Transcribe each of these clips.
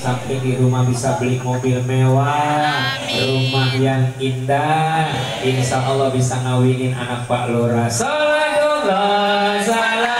sampai di rumah bisa beli mobil mewah, rumah yang indah, insya Allah bisa ngawinin anak Pak Lurah. Salatullah salam.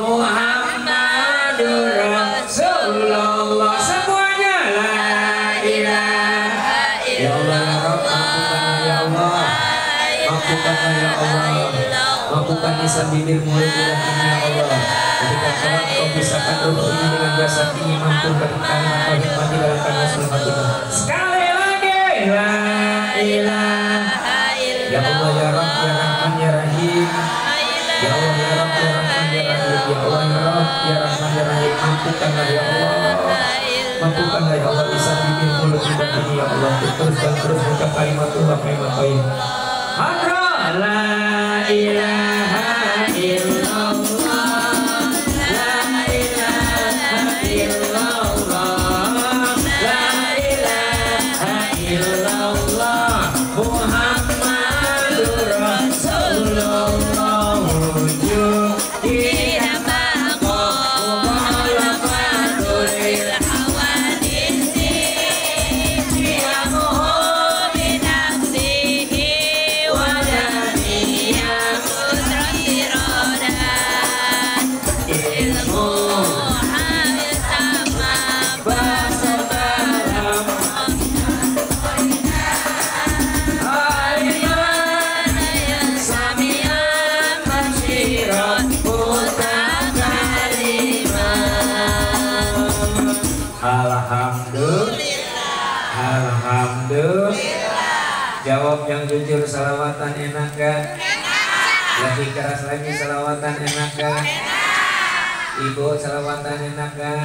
Muhammadur Rasulullah. mampukan lisan bibir mulut lidah ini ya Allah. Ketika kelak kau pisahkan ruh ini dengan jasad ini, mampukan kalimat tauhid mati dalam kalimat khatimah. Sekali lagi la ilaha illallah. Ya Allah ya Rabb ya Rahman ya Rahim. Ya Allah ya Rabb ya Rahman ya Rahim. Ya Allah ya Rabb ya Rahman ya Rahim. Mampukanlah ya Allah. Mampukanlah ya Allah lisan bibir mulut lidah ini ya Allah. Terus dan terus buka kalimatullah kalimat tauhid. Hadra la ilaha illallah. La ilaha illallah. La ilaha illallah. Muhammadur Rasulullah. Jawab yang jujur, salawatan enak gak? Lebih keras lagi, salawatan enak gak? Ibu salawatan enak gak?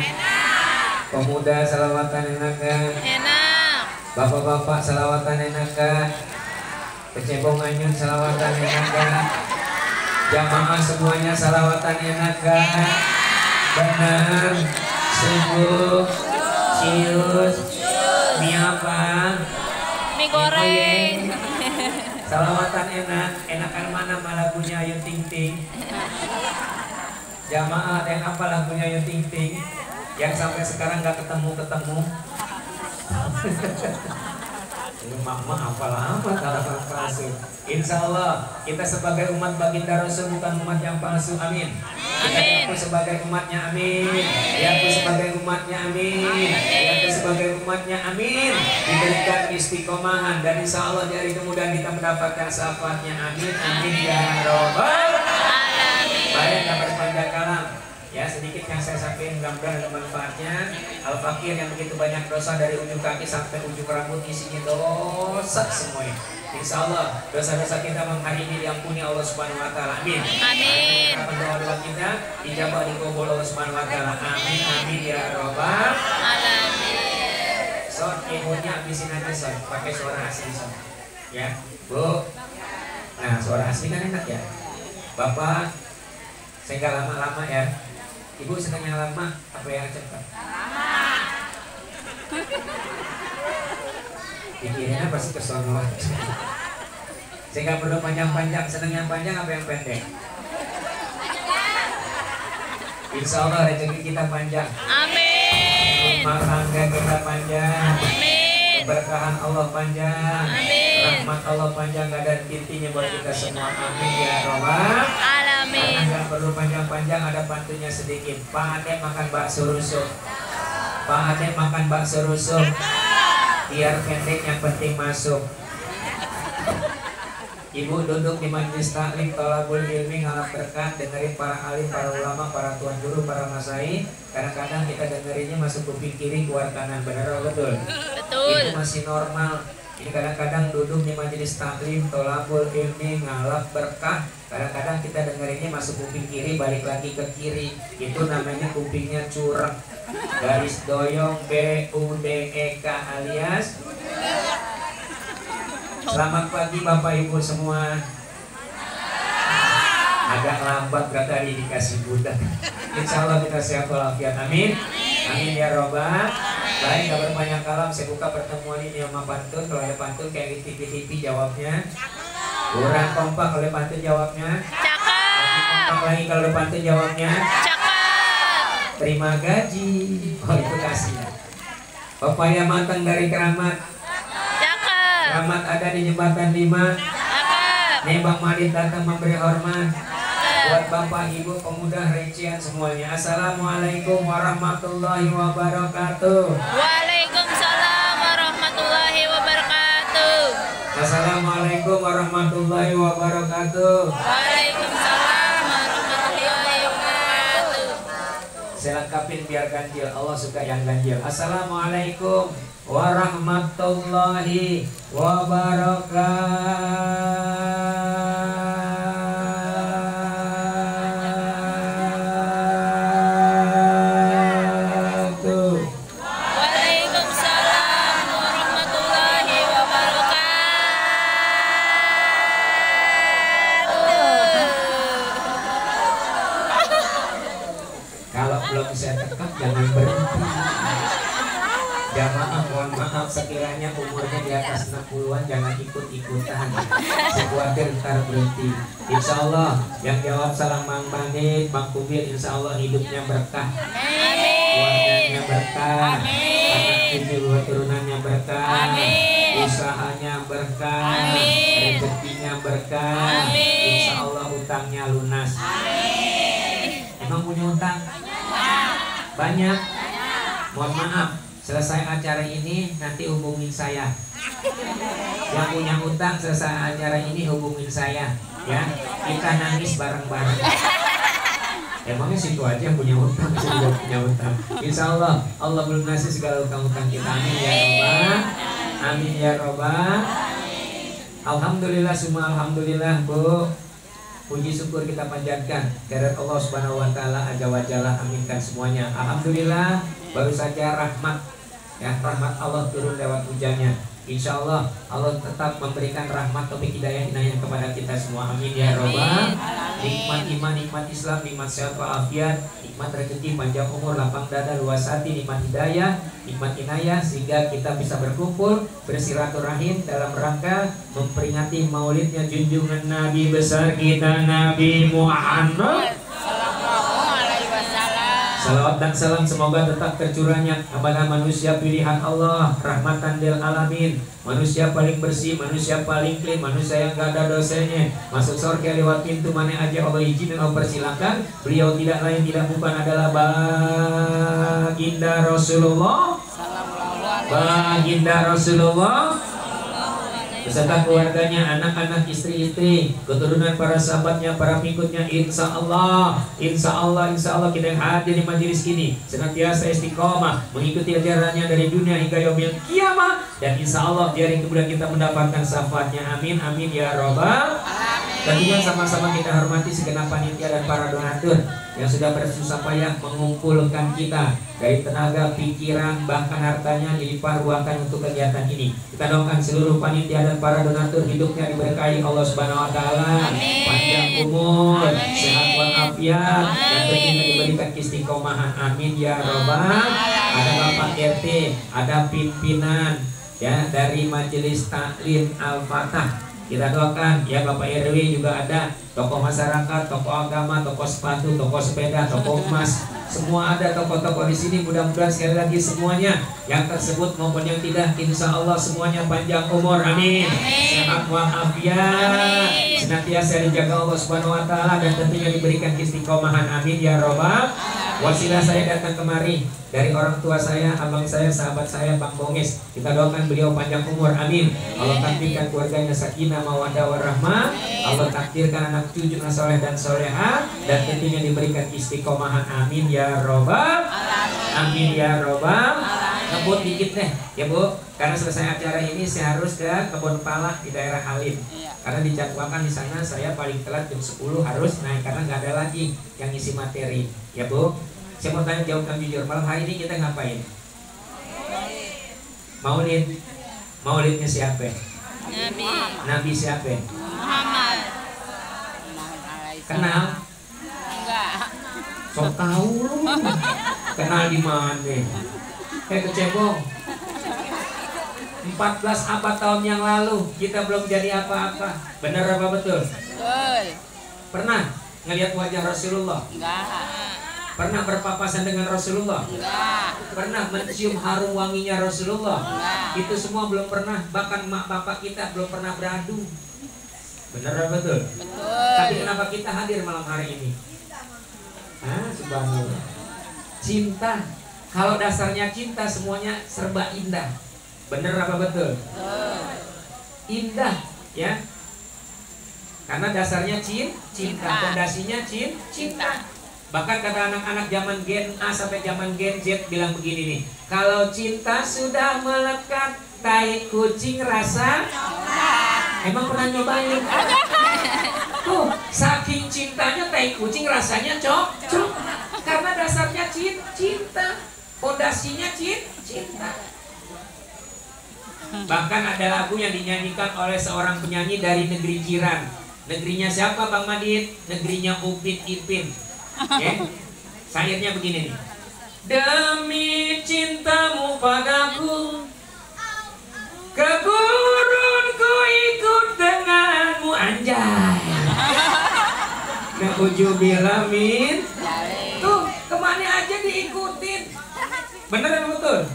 Pemuda salawatan enak gak? Bapak-bapak salawatan enak gak? Kecebong anyun salawatan enak gak? Jamaah semuanya salawatan enak gak? Benar, sungguh, cius, mie apa? Mie goreng. Salawatan enak, enakan mana lagunya Ayu Ting Ting? Jamaah yang apa lagunya Ayu Ting Ting? Yang sampai sekarang gak ketemu-ketemu. Mama apalah apa kalau palsu. Insya Allah kita sebagai umat baginda Rasul bukan umat yang palsu. Amin. Kita diaku sebagai umatnya. Amin. Diaku sebagai umatnya. Amin. Diaku sebagai umatnya. Amin. Diberikan istiqomahan dan insya Allah di hari kemudian kita mendapatkan syafaatnya. Amin. Amin ya Rabbal alamin. Baik, tak berpanjang kalam. Ya, sedikit yang saya sampaikan mudah-mudahan ada manfaatnya. Al-Fakir yang begitu banyak dosa dari ujung kaki sampai ujung rambut isinya dosa semuanya. Insya Allah dosa-dosa kita hari ini diampuni Allah Subhanahu Wa Taala. Amin. Amin. Doa-doa kita dijabah dikabul Allah Subhanahu Wa Taala. Amin. Amin ya Rabbal alamin. So, ibunya habisin aja so, pakai suara asli so. Ya, Bu. Nah, suara asli kan enak ya. Bapak, saya nggak lama-lama ya. Ibu senang yang lama apa yang cepat? Pikirnya pasti kesono. Saya nggak perlu panjang-panjang. Senang yang panjang apa yang pendek? Insya Allah rezeki kita panjang. Amin. Rumah tangga kita panjang. Amin. Keberkahan Allah panjang. Amin. Rahmat Allah panjang, gak ada intinya buat kita semua. Amin ya Rabbal alamin. Karena gak perlu panjang-panjang, ada pantunya sedikit. Pak Ade makan bakso rusuk. Pak Ade makan bakso rusuk. Biar pendek yang penting masuk. Ibu duduk di majelis taklim thalabul ilmi ngalap berkah, dengerin para alim, para ulama, para tuan guru, para masai. Kadang-kadang kita dengerinnya masuk kuping kiri, keluar kanan. Benar atau betul? Betul. Itu masih normal. Ini kadang-kadang duduk di majelis taklim thalabul ilmi ngalap berkah. Kadang-kadang kita dengerinnya masuk kuping kiri, balik lagi ke kiri. Itu namanya kupingnya curang. Garis doyong BUDEK alias. Selamat pagi Bapak Ibu semua. Agak lambat gak tadi dikasih budak. Insya Allah kita sehat walafiat. Amin. Amin ya Robbal. Baik, gak berpanjang kalam, saya buka pertemuan ini sama pantun. Kalau ada pantun kayak di TV-TV jawabnya kurang kompak, kalau ada pantun jawabnya cakep. Kompak lagi kalau ada pantun jawabnya cakep. Terima gaji. Oh itu kasih. Pepaya matang dari Keramat. Keramat ada di jembatan 5. Nih Bang Madin datang memberi hormat. Buat Bapak Ibu pemuda rincian semuanya. Assalamualaikum warahmatullahi wabarakatuh. Waalaikumsalam warahmatullahi wabarakatuh. Assalamualaikum warahmatullahi wabarakatuh. Waalaikumsalam. Saya lengkapin biar ganjil. Allah suka yang ganjil. Assalamualaikum warahmatullahi wabarakatuh. Waalaikumsalam warahmatullahi wabarakatuh. Kalau belum saya tekap jangan berhenti. Jamaah mohon maaf sekiranya umurnya di atas 60-an jangan ikut-ikutan. Sekuatir ntar berhenti. Insya Allah yang jawab salam Mang Bandit, Bang Kubil, insya Allah hidupnya berkah, keluarganya berkah, anak cucu turunannya berkah, usahanya berkah, rezekinya berkah, insya Allah utangnya lunas. Emang punya utang? Banyak. Mohon maaf, selesai acara ini nanti hubungin saya. Yang punya utang selesai acara ini hubungin saya, ya. Kita nangis bareng-bareng. Emangnya situ aja yang punya utang, saya juga punya utang. Insya Allah, Allah belum ngasih segala utang-utang kita. Amin ya robbal, amin ya robbal. Alhamdulillah, semua alhamdulillah Bu. Puji syukur kita panjatkan kehadirat Allah Subhanahu wa taala azza wa jalla, aminkan semuanya. Alhamdulillah, baru saja rahmat, ya, rahmat Allah turun lewat hujannya. Insya Allah Allah tetap memberikan rahmat taufik hidayah inayah kepada kita semua. Amin ya robbal. Nikmat iman, nikmat Islam, nikmat sehat walafiat, nikmat rezeki, panjang umur, lapang dada, luas hati, nikmat hidayah, nikmat inayah, sehingga kita bisa berkumpul bersilaturahim dalam rangka memperingati maulidnya junjungan Nabi besar kita Nabi Muhammad. Salawat dan salam semoga tetap tercurahnya kepada manusia pilihan Allah, rahmatan lil alamin, manusia paling bersih, manusia paling clean, manusia yang gak ada dosanya, masuk surga lewat pintu mana aja Allah izin dan Allah persilakan. Beliau tidak lain tidak bukan adalah baginda Rasulullah, baginda Rasulullah beserta keluarganya, anak-anak, istri-istri, keturunan para sahabatnya, para pengikutnya. Insya Allah, insya Allah, insya Allah kita yang hadir di majelis ini senantiasa istiqomah mengikuti ajarannya dari dunia hingga yaumil kiamah, dan insya Allah biarin kemudian kita mendapatkan syafaatnya. Amin, amin ya robbal. Tentunya sama-sama kita hormati segenap panitia dan para donatur yang sudah bersusah payah mengumpulkan kita dari tenaga, pikiran, bahkan hartanya dilimpah ruahkan untuk kegiatan ini. Kita doakan seluruh panitia dan para donatur hidupnya diberkahi Allah Subhanahu wa taala, panjang umur, sehat walafiat, dan tentunya diberikan istiqomahan. Amin ya robbal. Ada Bapak RT, ada pimpinan ya dari Majelis Taklim Al-Fatah. Kita doakan ya, Bapak RW juga ada, tokoh masyarakat, tokoh agama, tokoh sepatu, tokoh sepeda, tokoh emas, semua ada tokoh-tokoh di sini. Mudah-mudahan sekali lagi semuanya yang tersebut maupun yang tidak, insya Allah semuanya panjang umur, amin, sehat walafiat, senantiasa dijaga Allah Subhanahu wa taala, dan tentunya diberikan istiqomahan. Amin ya robbal. Wasilah saya datang kemari dari orang tua saya, abang saya, sahabat saya, Bang Bongis. Kita doakan beliau panjang umur, amin. Allah takdirkan keluarganya sakinah mawaddah warahmah. Allah takdirkan anak cucu soleh dan soleha, dan tentunya diberikan istiqomahan. Amin ya robbal, amin ya robbal. Ngebut dikit deh ya Bu, karena selesai acara ini saya harus ke Kebun Pala di daerah Halim. Karena dijadwalkan di sana saya paling telat jam 10 harus naik, karena nggak ada lagi yang isi materi ya Bu. Saya mau tanya, jawabkan jujur, malam hari ini kita ngapain? Maulid. Maulidnya siapa? Nabi Nabi siapa? Muhammad. Kenal? Enggak. Sok tahu lu. Kenal di mana? Kecebong. 14 abad tahun yang lalu kita belum jadi apa-apa. Benar apa betul? Betul. Pernah ngelihat wajah Rasulullah? Enggak. Pernah berpapasan dengan Rasulullah? Enggak. Pernah mencium harum wanginya Rasulullah? Enggak. Itu semua belum pernah. Bahkan mak bapak kita belum pernah beradu. Benar apa betul? Betul. Tapi kenapa kita hadir malam hari ini? Subhanallah. Cinta. Kalau dasarnya cinta semuanya serba indah. Benar apa betul? Betul. Indah, ya. Karena dasarnya cinta, fondasinya cinta. Bahkan kata anak-anak zaman Gen A sampai zaman Gen Z bilang begini nih, kalau cinta sudah melekat, tai kucing rasa emang pernah nyobain? Tuh, saking cintanya tai kucing rasanya cocok. Karena dasarnya cinta, fondasinya cinta. Bahkan ada lagu yang dinyanyikan oleh seorang penyanyi dari negeri jiran. Negerinya siapa Bang Madit? Negerinya Upin Ipin. Ya, sairnya begini nih. Demi cintamu padaku, ke gurun ku ikut denganmu, anjay. Naujubillamin. Tuh, kemana aja diikutin. Bener dan betul?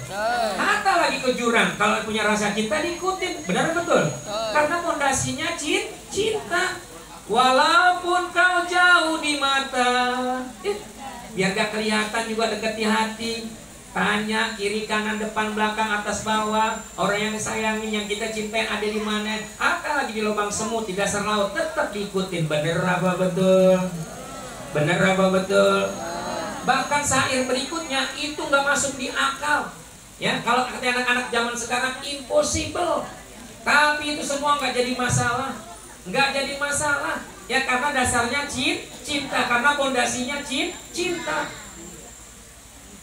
Hatta lagi ke jurang, kalau punya rasa cinta diikutin. Bener dan betul? Karena fondasinya cinta. Walaupun kau jauh di mata, biar gak kelihatan juga deket di hati. Tanya kiri kanan depan belakang atas bawah, orang yang disayangin yang kita cintai ada di mana? Hatta lagi di lubang semut di dasar laut tetap diikutin. Bener apa betul? Bener apa betul? Bahkan syair berikutnya itu nggak masuk di akal. Ya, kalau kata anak-anak zaman sekarang impossible. Tapi itu semua nggak jadi masalah. Nggak jadi masalah. Ya karena dasarnya cinta. Karena fondasinya cinta.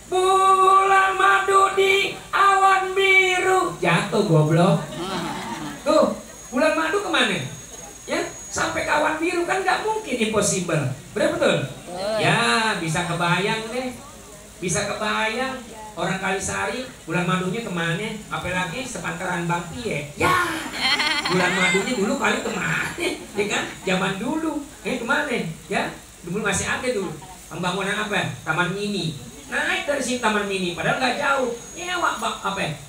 Bulan madu di awan biru. Jatuh goblok. Tuh, bulan madu kemana? Ya, sampai ke awan biru kan nggak mungkin, impossible. Betul? Ya, bisa kebayang deh. Bisa kebayang orang Kalisari bulan madunya kemana? Apalagi sepantaran Bang Pie. Ya, bulan madunya dulu kali kemana? Ya kan? Zaman dulu. Kemana? Ya, dulu masih ada dulu. Pembangunan apa? Taman Mini. Naik dari sini Taman Mini, padahal nggak jauh. Nyewa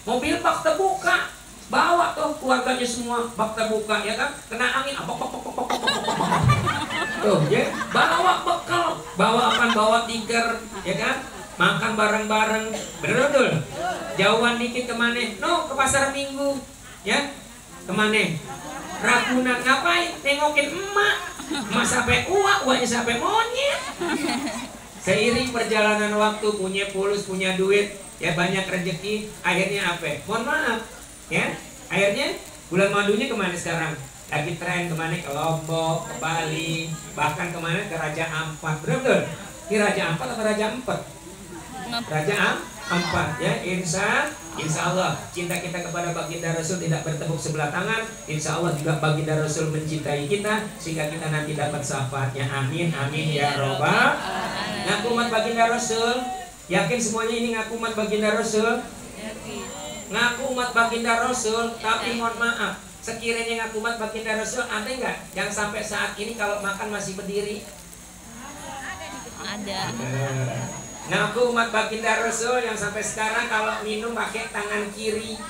mobil bak terbuka. Bawa tuh keluarganya semua, bak terbuka, ya kan? Kena angin, tuh, ya, bawa bekal, bawa tiker, ya kan? Makan bareng-bareng, betul. Jauhan dikit kemana? No, ke pasar Minggu, ya? Kemana? Ragunan, ngapain? Nengokin emak sampai uaknya sampai monyet. Seiring perjalanan waktu, punya pulus, punya duit, ya banyak rezeki, akhirnya apa? Mohon maaf. Ya, akhirnya bulan madunya kemana sekarang? Lagi tren kemana? Ke Lombok, ke Bali, bahkan kemana? Ke Raja Ampat. Betul? Ini Raja Ampat atau Raja Empat? Raja Ampat. Ya, insya Allah cinta kita kepada baginda Rasul tidak bertepuk sebelah tangan. Insya Allah juga baginda Rasul mencintai kita sehingga kita nanti dapat syafaatnya. Amin, amin ya robbal. Ngaku umat baginda Rasul. Yakin semuanya ini ngaku umat baginda Rasul? Ngaku umat baginda Rasul, tapi mohon maaf, sekiranya ngaku umat baginda Rasul, ada nggak yang sampai saat ini kalau makan masih berdiri? Ada. Ngaku umat baginda Rasul yang sampai sekarang kalau minum pakai tangan kiri.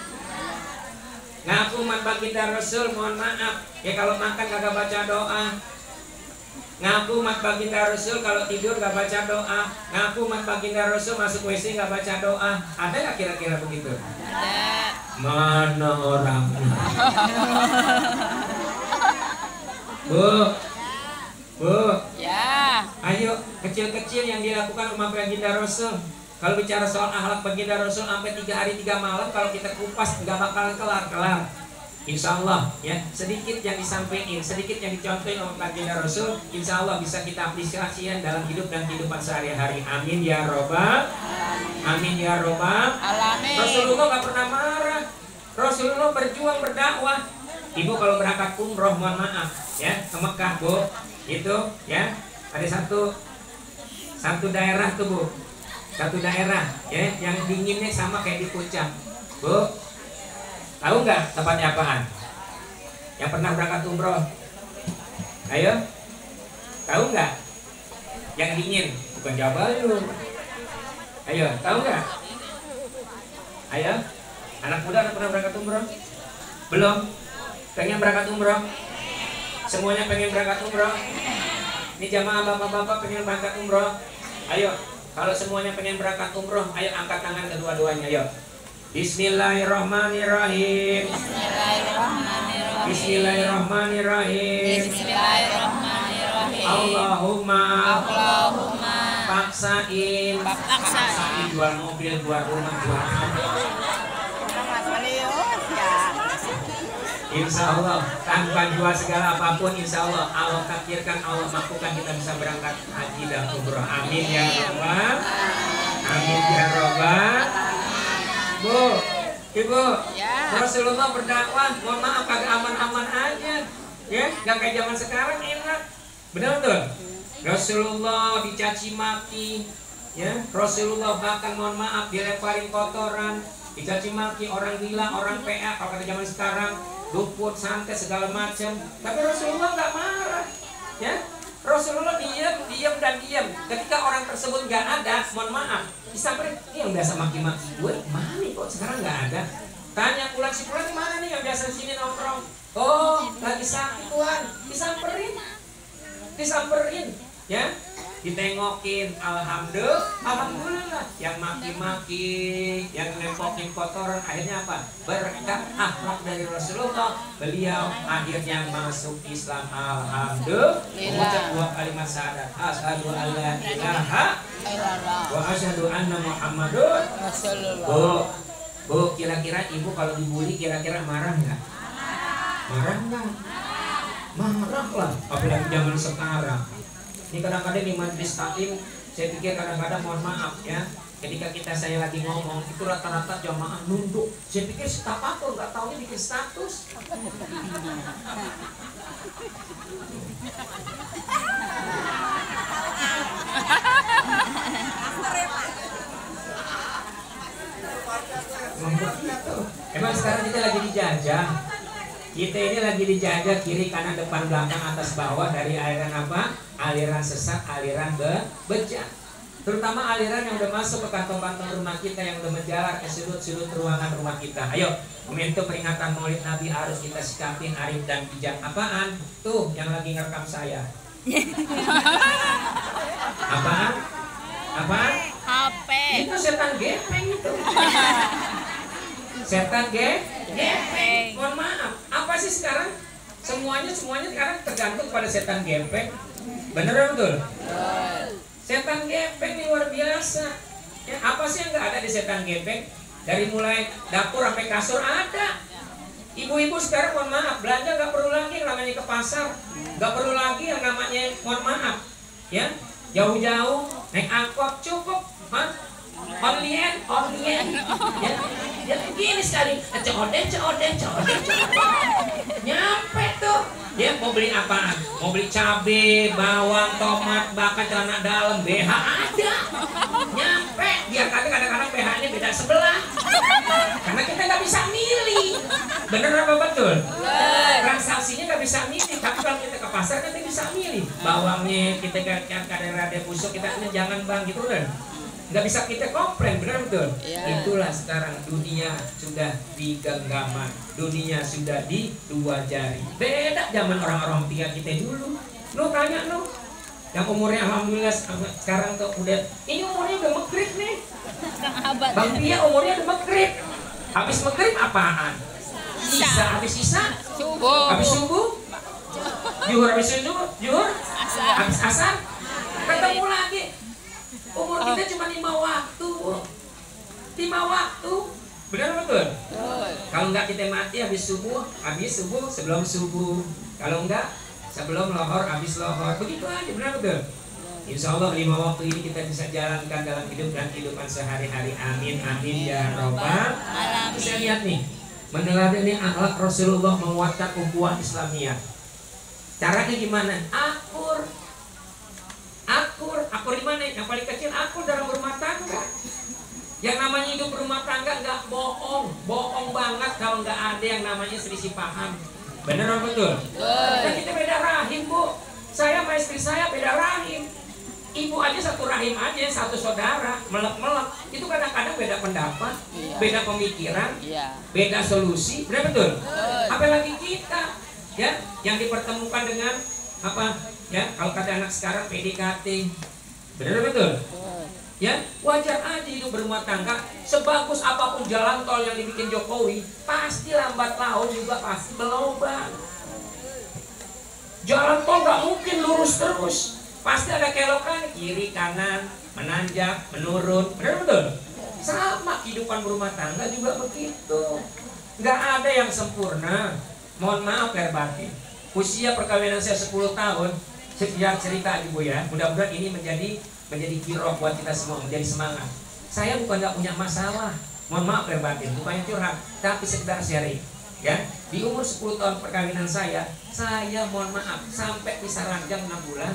Ngaku umat baginda Rasul, mohon maaf, ya kalau makan kagak baca doa. Ngaku umat baginda Rasul kalau tidur gak baca doa. Ngaku umat baginda Rasul masuk WC gak baca doa. Ada gak kira-kira begitu? Ada. Mana orangnya? Bu, Ya. ayo kecil-kecil yang dilakukan umat baginda Rasul. Kalau bicara soal akhlak baginda Rasul sampai 3 hari 3 malam, kalau kita kupas gak bakalan kelar. Insya Allah ya, sedikit yang disampaikan, sedikit yang dicontohin oleh baginda Rasul, insya Allah bisa kita aplikasikan dalam hidup dan kehidupan sehari-hari. Amin ya robbal. Amin ya robbal. Alamin. Rasulullah gak pernah marah. Rasulullah berjuang berdakwah. Ibu kalau berangkat umroh, mohon maaf ya, ke Mekah bu, itu ya ada satu daerah tuh bu, satu daerah ya yang dinginnya sama kayak di puncak bu. Tahu nggak tempatnya apaan? Yang pernah berangkat umroh? Ayo, tahu nggak? Yang dingin, bukan Jabalun. Ayo, tahu nggak? Ayo, anak muda pernah berangkat umroh? Belum? Pengen berangkat umroh? Semuanya pengen berangkat umroh? Ini jamaah bapak-bapak pengen berangkat umroh? Ayo, kalau semuanya pengen berangkat umroh, ayo angkat tangan kedua-duanya, ayo. Bismillahirrahmanirrahim. Bismillahirrahmanirrahim. Bismillahirrahmanirrahim. Bismillahirrahmanirrahim. Allahumma paksain jual mobil, jual rumah, jual Insya Allah tanpa jual segala apapun, Insya Allah Allah takdirkan, Allah mampukan kita bisa berangkat haji dan umroh. Amin ya Rabbal, amin ya Rabbal. Bu, Ibu, Rasulullah berdakwah, mohon maaf kagak aman-aman aja, ya, nggak kayak zaman sekarang enak, benar betul. Rasulullah dicaci maki, ya, Rasulullah bahkan mohon maaf dilemparin kotoran, dicaci maki, orang gila, orang PA, kalau kata zaman sekarang dukun, santet, segala macam. Tapi Rasulullah nggak marah, ya. Rasulullah diam dan diam. Ketika orang tersebut nggak ada, mohon maaf, disamperin, ini yang biasa maki-maki gue, mana nih kok sekarang nggak ada? Tanya pulang si pulang mana nih yang biasa di sini nongkrong? Oh, lagi sakit Tuhan, disamperin, ya. Ditengokin, alhamdulillah. Yang maki-maki, yang lempokin kotoran, akhirnya apa? Berkat akhlak dari Rasulullah, beliau akhirnya masuk Islam. Alhamdulillah. Mengucap 2 kalimat syahadat, asyhadu an la ilaha illallah wa asyhadu anna Muhammadun Rasulullah. Bu, kira-kira ibu kalau dibully kira-kira marah nggak? Marah nggak? Marah lah, apalagi zaman sekarang. Ini kadang-kadang di majelis taklim, saya pikir kadang-kadang mohon maaf ya, ketika saya lagi ngomong itu rata-rata jamaah nunduk. Saya pikir tapakur, nggak taunya bikin status. Emang sekarang kita lagi dijajah. Kita ini lagi dijajah kiri kanan depan belakang atas bawah dari aliran apa? Aliran sesat, aliran bejat. Terutama aliran yang udah masuk ke kantong-kantong rumah kita, yang udah menjalar ke sudut-sudut ruangan rumah kita. Ayo, momentum peringatan Maulid Nabi harus kita sikapin arif dan bijak. Apaan? Tuh yang lagi ngerekam saya. Apaan? Apaan? HP. Itu setan gepeng itu. Setan gepeng. Mohon maaf, apa sih sekarang? Semuanya sekarang tergantung pada setan gepeng. Bener betul? Setan gepeng ini luar biasa. Ya, apa sih yang nggak ada di setan gepeng? Dari mulai dapur sampai kasur ada. Ibu-ibu sekarang mohon maaf, belanja nggak perlu lagi yang namanya ke pasar, nggak perlu lagi yang namanya mohon maaf, ya jauh-jauh naik angkot cukup, online, ya begini sekali, codeng, nyampe tuh. Dia mau beli apaan? Mau beli cabai, bawang, tomat, bahkan celana dalam, BH ada. Nyampe, biar kadang-kadang BH ini beda sebelah. Karena kita nggak bisa milih. Bener apa betul? Transaksinya nggak bisa milih. Tapi kalau kita ke pasar kita bisa milih. Bawangnya kita kadang rada busuk, kita jangan bang gitu kan. Nggak bisa kita komplain, benar betul? Yeah. Itulah sekarang dunia sudah di genggaman, dunia sudah di 2 jari. Beda zaman orang-orang tua kita dulu. Lu tanya lu, yang umurnya alhamdulillah sekarang tuh udah, ini umurnya udah maghrib nih. Bang Pia umurnya udah maghrib. Habis maghrib apaan? Isa, habis isa? Subuh. Habis subuh? Juhur, habis subuh? Juhur? Habis asar? Ketemu lagi. Umur kita cuma 5 waktu, 5 waktu, benar betul? Kalau enggak kita mati habis subuh, sebelum subuh. Kalau enggak sebelum lohor, habis lohor, begitu aja, benar betul? Insya Allah 5 waktu ini kita bisa jalankan dalam hidup dan kehidupan sehari-hari. Amin, amin ya Rabbal. Saya lihat nih, meneladani akhlak Rasulullah menguatkan ukhuwah Islamiyah. Caranya gimana? Akur di mana? Yang paling kecil akur dalam berumah tangga. Yang namanya hidup berumah tangga nggak bohong banget kalau nggak ada yang namanya selisih paham. Bener atau betul? Nah, kita beda rahim, Bu. Saya sama istri saya beda rahim. Ibu aja satu rahim aja, satu saudara, melek-melek. Itu kadang-kadang beda pendapat, beda pemikiran, beda solusi. Bener betul? Apalagi kita, ya, yang dipertemukan dengan apa? Ya, kalau kata anak sekarang PDKT. Benar betul? Ya, wajar aja hidup berumah tangga. Sebagus apapun jalan tol yang dibikin Jokowi, pasti lambat laun juga pasti berlubang. Jalan tol nggak mungkin lurus terus, pasti ada kelokan kiri kanan. menanjak, menurun. Benar betul? Sama kehidupan berumah tangga juga begitu. Nggak ada yang sempurna. Mohon maaf lahir batin. Usia perkawinan saya 10 tahun. Sejak cerita ibu ya. Mudah-mudahan ini menjadi kirok buat kita semua, menjadi semangat. Saya bukan nggak punya masalah. Mohon maaf lahir batin, bukannya curhat, tapi sekedar sharing. Ya, di umur 10 tahun perkawinan saya mohon maaf sampai bisa ranjang 6 bulan.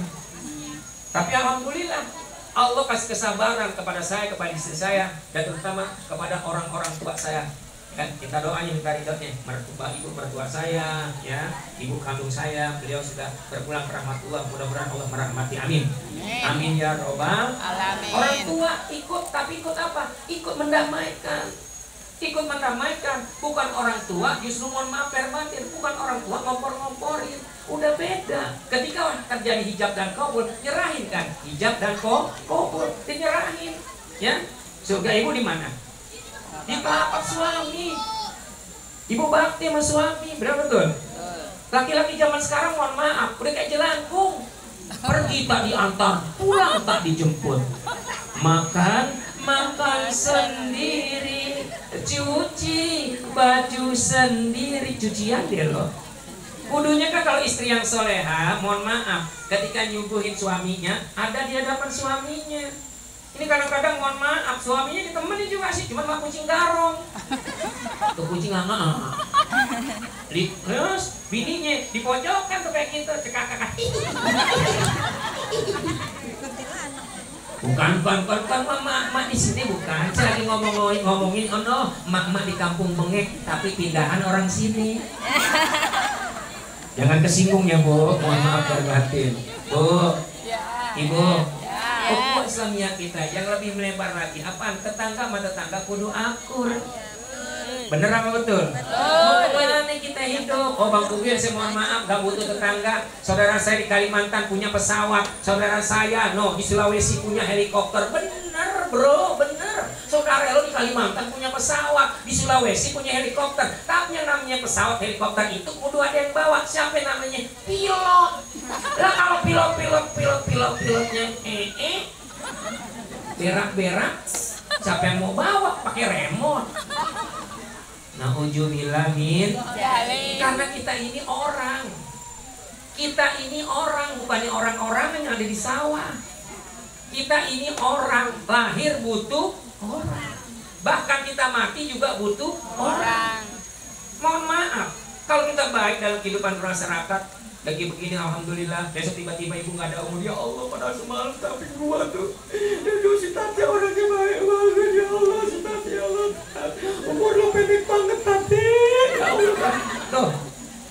Tapi alhamdulillah Allah kasih kesabaran kepada saya, kepada istri saya, dan terutama kepada orang-orang tua saya. Kan kita doanya minta ridhonya, ibu mertua saya, ya, ibu kandung saya, beliau sudah berpulang ke rahmatullah, mudah-mudahan Allah merahmati, amin. Amin ya robbal alamin. Orang tua ikut, tapi ikut apa? Ikut mendamaikan. Ikut mendamaikan, bukan orang tua justru mohon maaf batin, bukan orang tua ngompor-ngomporin, udah beda. Ketika terjadi hijab dan kabul, nyerahin kan, hijab dan kabul, dinyerahin, ya. Surga ibu di mana? Di telapak suami. Ibu bakti sama suami, benar betul? Laki-laki zaman sekarang mohon maaf, udah kayak jelangkung, pergi tak diantar, pulang tak dijemput, makan sendiri, cuci baju sendiri, cucian deh loh. Kudunya kan kalau istri yang soleha, mohon maaf, ketika nyuguhin suaminya, ada di hadapan suaminya. Ini kadang-kadang mohon maaf, suaminya ditemenin juga sih, cuma sama kucing garong. Tuh kucing nggak. Terus bininya di pojokan tuh kayak gitu, cekak-cekak. Bukan mak di sini bukan. Saya lagi ngomongin mak di kampung Bengek, tapi pindahan orang sini. Jangan kesinggung ya Bu, mohon maaf batin. Bu, Ibu, ukhuwah Islamiyah kita yang lebih melebar lagi. Apaan? Tetangga sama tetangga kudu akur. Bener apa betul? Bagaimana kita hidup? Oh Bang Kubir, saya mohon maaf gak butuh tetangga. Saudara saya di Kalimantan punya pesawat, saudara saya di Sulawesi punya helikopter. Bener bro, bener. Saudara lo di Kalimantan punya pesawat, di Sulawesi punya helikopter. Tapi yang namanya pesawat helikopter itu kudu ada yang bawa. Siapa yang namanya? Pilot. Lah kalau pilotnya berak-berak, siapa yang mau bawa? Pakai remote. Nauzubillah min. Karena kita ini orang. Kita ini orang, bukannya orang-orang yang ada di sawah. Kita ini orang, lahir butuh orang. Bahkan kita mati juga butuh orang. Mohon maaf, kalau kita baik dalam kehidupan bermasyarakat, lagi begini alhamdulillah, besok tiba-tiba ibu nggak ada umur, ya Allah padahal semalam tapi gua tuh si Tati orangnya baik banget, ya Allah si Tati, ya Allah umur lo pendek banget Tati, ya Allah. Tuh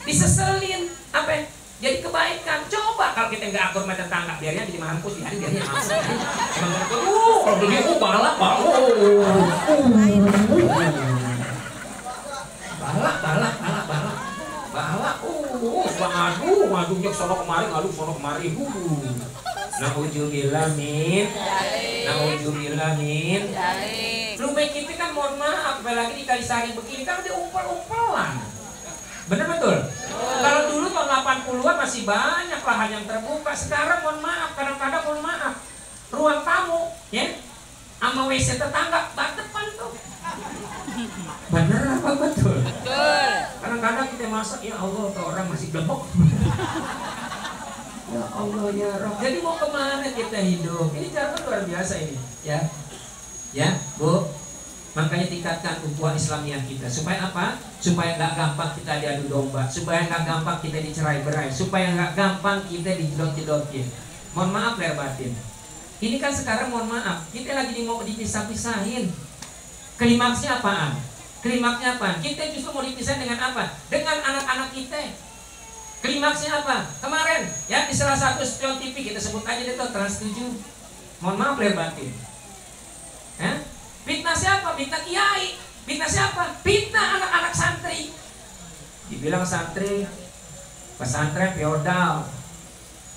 diseselin apa ya? Jadi kebaikan. Coba kalau kita nggak akur sama tetangga, biarnya jadi mampus, biarnya mampus. Kalau begini balak ngadunya sono kemari, ngadu sono kemari. Nauzubillah min. Rumah kita kan mohon maaf, apalagi di Kalisari begini kan dia umpel-umpelan. Bener betul? Kalau dulu tahun 80-an masih banyak lahan yang terbuka. Sekarang mohon maaf, kadang-kadang mohon maaf, ruang tamu ya sama WC tetangga bak depan tuh. Bener apa betul? Betul. Kadang-kadang kita masak, ya Allah tuh orang masih blebok. Ya Allah ya Rabb. Jadi mau kemana kita hidup? Ini cara luar biasa ini, ya. Ya, Bu. Makanya tingkatkan ukhuwah Islamiyah kita. Supaya apa? Supaya nggak gampang kita diadu domba. Supaya nggak gampang kita dicerai-berai. Supaya nggak gampang kita dijedot-jedotin. Mohon maaf lahir batin. Ini kan sekarang mohon maaf, kita lagi mau dipisah-pisahin. Klimaksnya apaan? Klimaksnya apa? Kita justru mau dipisahin dengan apa? Dengan anak-anak kita. Klimaksnya apa? Kemarin ya di salah satu stasiun TV, kita sebut aja itu Trans 7. Mohon maaf lahir batin. Fitnah siapa? Fitnah kiai. Fitnah siapa? Fitnah anak-anak santri. Dibilang santri pesantren feodal.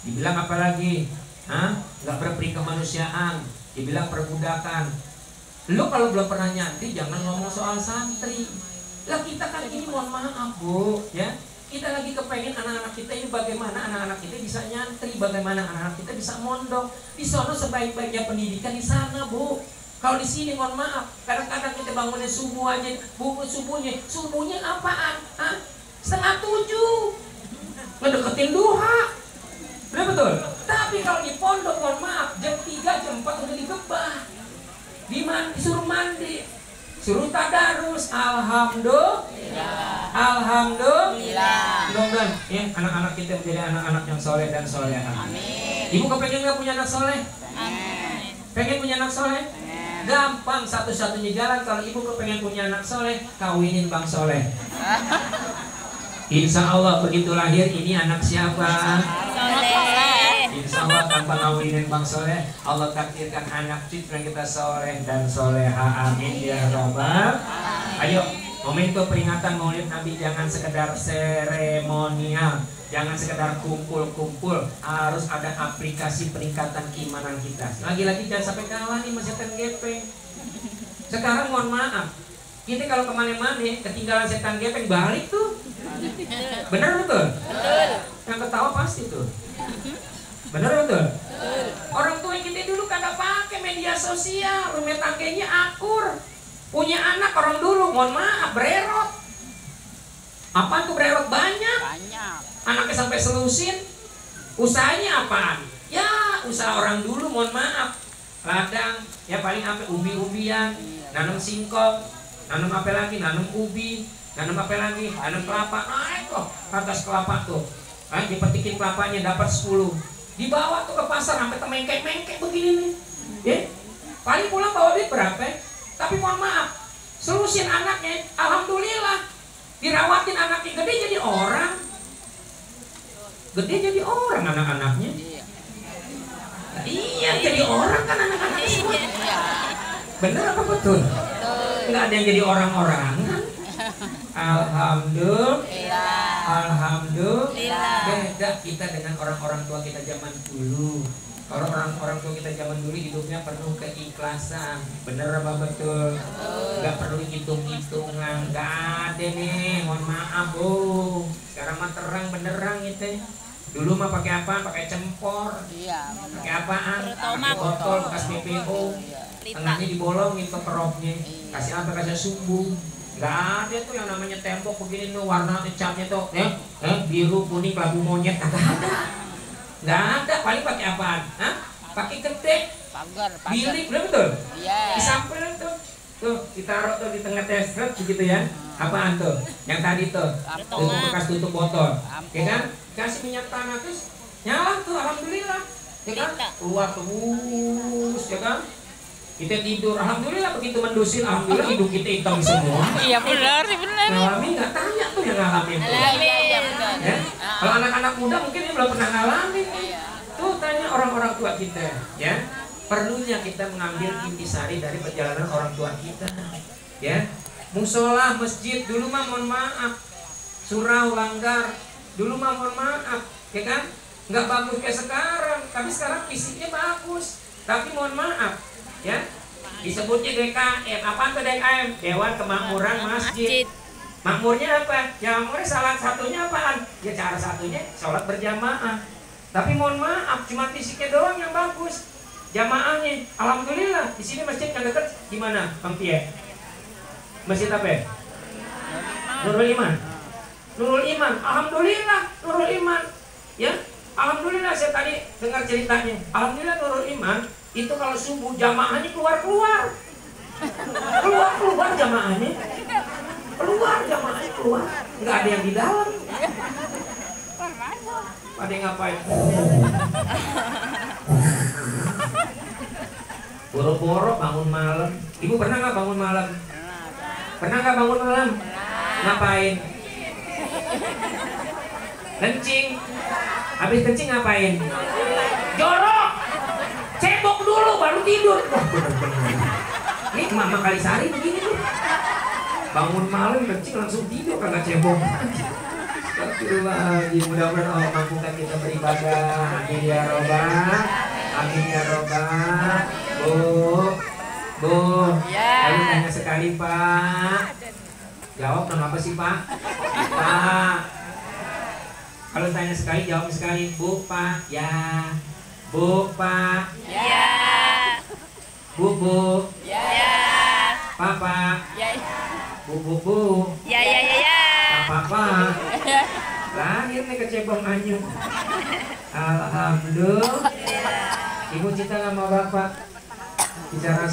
Dibilang apa lagi? Nggak berperi kemanusiaan. Dibilang perbudakan. Lu kalau belum pernah nyantri jangan ngomong soal santri. Lah kita kan ini mohon maaf Bu, ya. Kita lagi kepengen anak-anak kita ini bagaimana anak-anak kita bisa nyantri, bagaimana anak-anak kita bisa mondok. Di sana sebaik-baiknya pendidikan di sana, Bu. Kalau di sini mohon maaf, kadang-kadang kita bangunin subuh aja, buku subuhnya apaan? Hah? 6:30. Ngedeketin duha. Benar betul? Tapi kalau di pondok mohon maaf, jam 3, jam 4 udah digebah. Disuruh mandi. Suruh tadarus, alhamdulillah. Alhamdulillah. Mudah-mudahan ya anak-anak kita menjadi anak-anak yang soleh dan soleha. Amin. Ibu kepengen nggak punya anak soleh? Amin. Pengen punya anak soleh? Amin. Gampang, satu-satunya jalan kalau ibu kepengen punya anak soleh, kawinin Bang Soleh. Insya Allah begitu lahir ini anak siapa? Soleh. Insya Allah tanpa ngawinin Bang Soleh, Allah takdirkan anak cucu yang kita soleh dan soleha. Amin ya Rabbal. Ayo, momentum peringatan Maulid Nabi jangan sekedar seremonial, jangan sekedar kumpul-kumpul, harus ada aplikasi peningkatan keimanan kita. Lagi-lagi jangan sampai kalah nih masih setan gepeng. Sekarang mohon maaf, kita kalau kemana-mana ketinggalan setan gepeng balik tuh. Bener betul? Betul. Yang ketawa pasti tuh. Bener betul? Orang tua kita dulu kagak pakai media sosial, rumah tangganya akur. Punya anak orang dulu, mohon maaf, bererot. Apaan tuh bererot? Banyak. Anaknya sampai selusin. Usahanya apaan? Ya usaha orang dulu, mohon maaf. Ladang, ya paling apa? Ubi-ubian, nanam singkong, nanam apa lagi? Nanam ubi, nanam apa lagi? Nanam kelapa. Naik kok atas kelapa tuh. Dipetikin kelapanya dapat 10. Dibawa tuh ke pasar sampai temengkek-mengkek begini nih. Ya. Paling pulang bawa duit berapa? Tapi mohon maaf, selusin anaknya, alhamdulillah. Dirawatin anaknya gede jadi orang. Gede jadi orang anak-anaknya. Iya, jadi orang kan anak-anaknya semua. Bener apa betul? Enggak ada yang jadi orang-orang kan? Alhamdulillah. Alhamdulillah. Beda kita dengan orang-orang tua kita zaman dulu. Orang-orang tua kita zaman dulu hidupnya penuh keikhlasan. Bener apa betul? Gak perlu hitung-hitungan. Gak ada nih, mohon maaf Bu. Sekarang mah terang benerang itu. Dulu mah pakai apa? Pakai cempor. Pakai apaan? Pakai botol bekas BPO. Tengahnya dibolongin ke keropnya. Kasih apa? Kasih sumbu. Gak ada tuh yang namanya tembok begini tuh warna catnya tuh biru kuning kelabu monyet. Gak ada. Paling pakai apaan? Hah? Pakai ketek, bilik, bener betul? Disampelin tuh ditaruh tuh di tengah testret begitu ya. Apaan tuh? Yang tadi tuh bekas tutup botol, ya kan? Kasih minyak tanah terus nyala tuh, alhamdulillah, ya kan? Keluar terus, ya kan? Kita tidur, alhamdulillah begitu mendusin, alhamdulillah hidung kita hitam semua. Iya benar, benar. Ngalamin nggak? Tanya tuh yang ngalamin. Ya? Kalau anak-anak muda mungkin dia belum pernah ngalamin. Tuh tanya orang-orang tua kita, ya. Perlunya kita mengambil intisari dari perjalanan orang tua kita, ya. Musola, masjid dulu mah mohon maaf, surau, langgar, dulu mah mohon maaf, ya kan? Nggak bagus kayak sekarang, tapi sekarang fisiknya bagus. Tapi mohon maaf, ya, disebutnya DKM. Apa tuh DKM? Dewan Kemakmuran Masjid. Makmurnya apa? Ya makmurnya salah satunya apaan? Ya cara satunya sholat berjamaah. Tapi mohon maaf, cuma fisiknya doang yang bagus. Jamaahnya, alhamdulillah. Di sini masjid yang dekat di mana, Bang Pie? Masjid apa? Nurul Iman. Nurul Iman, alhamdulillah Nurul Iman. Ya, alhamdulillah saya tadi dengar ceritanya. Alhamdulillah Nurul Iman. Itu kalau subuh jamaahnya keluar jamaahnya, nggak ada yang di dalam. Pada ngapain? Boro-boro bangun malam. Ibu pernah nggak bangun malam? Pernah nggak bangun malam? Ngapain? Kencing. Habis kencing ngapain? Jorok. Cebok dulu baru tidur. Wah bener-bener. Ini Mama Kalisari begini tuh. Bangun malam kencing langsung tidur kagak cebok. Astagfirullahaladzim. Mudah-mudahan Allah mampukan kita beribadah. Amin ya robbal. Amin ya robbal. Bu. Lalu tanya sekali Pak. Jawab nama apa sih Pak? Pak. Kalau tanya sekali jawab sekali. Bu, Pak, ya. Bu, Pak, Ya. Bu, Ya. Papa, Ya. Bu, Ya. Papa. Lahir nih kecebong anyu. Alhamdulillah. Ibu cinta sama bapak. Bicara soal